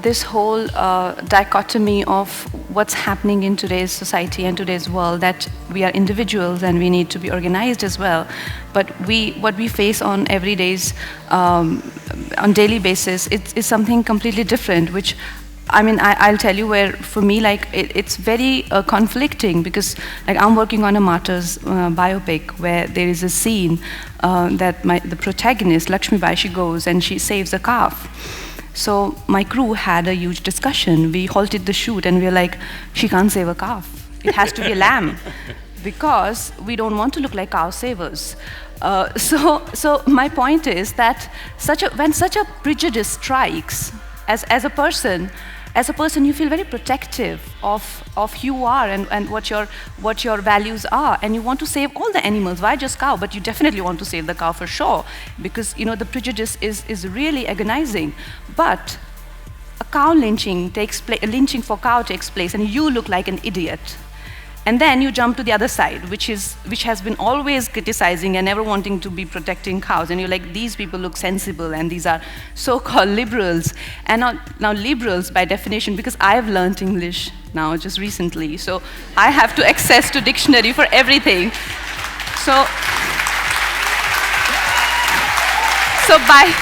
this whole dichotomy of what's happening in today's society and today's world, that we are individuals and we need to be organized as well. But what we face on every days, on daily basis, it's something completely different, which I mean, I'll tell you where, for me, like, it's very conflicting, because, like, I'm working on a martyrs biopic where there is a scene that the protagonist, Lakshmi Bai, she goes and she saves a calf. So my crew had a huge discussion. We halted the shoot and we were like, she can't save a calf. It has to be a lamb, because we don't want to look like cow savers. So my point is that when such a prejudice strikes, as a person, you feel very protective of who you are and what your values are, and you want to save all the animals. Why just cow? But you definitely want to save the cow for sure, because the prejudice is really agonizing. But a cow lynching a lynching for cow takes place, and you look like an idiot. And then you jump to the other side, which has been always criticizing and never wanting to be protecting cows. And you're like, these people look sensible, and these are so-called liberals. And now liberals, by definition, because I've learned English now just recently, so I have to access to dictionary for everything. So by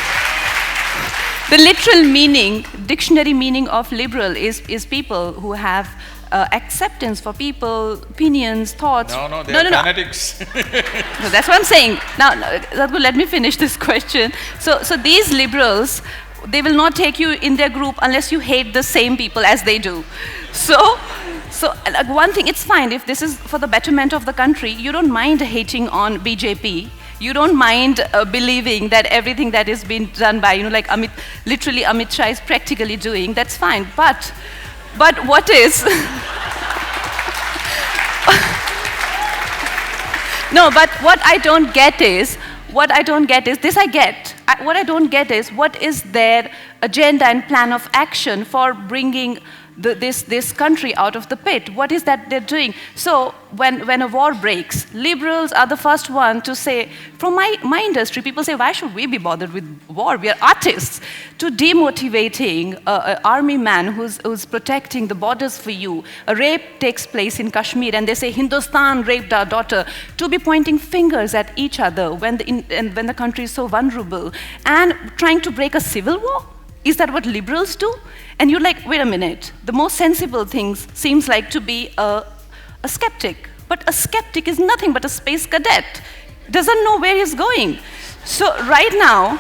the literal meaning, dictionary meaning of liberal is people who have acceptance for people, opinions, thoughts. No, they're fanatics. No, that's what I'm saying. Now, Sadhguru, let me finish this question. So these liberals, they will not take you in their group unless you hate the same people as they do. So like, one thing, it's fine if this is for the betterment of the country. You don't mind hating on BJP. You don't mind believing that everything that is being done by, like Amit Shah is practically doing. That's fine. But what is? No, but what I don't get is this I get. What I don't get is, what is their agenda and plan of action for bringing this country out of the pit? What is that they're doing? So when a war breaks, liberals are the first one to say, from my industry, people say, why should we be bothered with war? We are artists. To demotivating an army man who's protecting the borders for you. A rape takes place in Kashmir and they say, Hindustan raped our daughter. To be pointing fingers at each other when the country is so vulnerable and trying to break a civil war? Is that what liberals do? And you're like, wait a minute, the most sensible thing seems like to be a skeptic. But a skeptic is nothing but a space cadet. Doesn't know where he's going. So right now,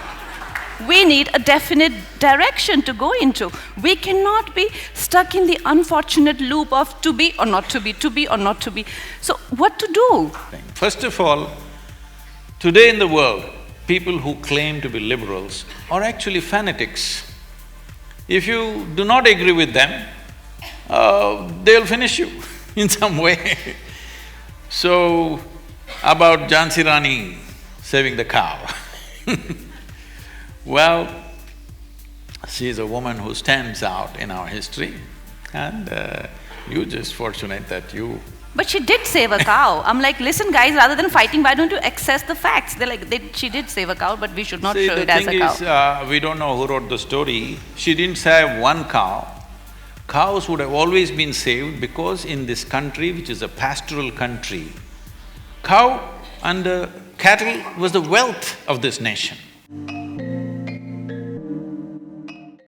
we need a definite direction to go into. We cannot be stuck in the unfortunate loop of to be or not to be, to be or not to be. So what to do? First of all, today in the world, people who claim to be liberals are actually fanatics. If you do not agree with them, they'll finish you in some way. So, about JHANSI RANI saving the cow well, she is a woman who stands out in our history, and you're just fortunate that you… But she did save a cow. I'm like, listen guys, rather than fighting, why don't you access the facts? They're like, she did save a cow, but we should not show it as a cow. The thing is, we don't know who wrote the story. She didn't save one cow. Cows would have always been saved, because in this country, which is a pastoral country, cow and cattle was the wealth of this nation.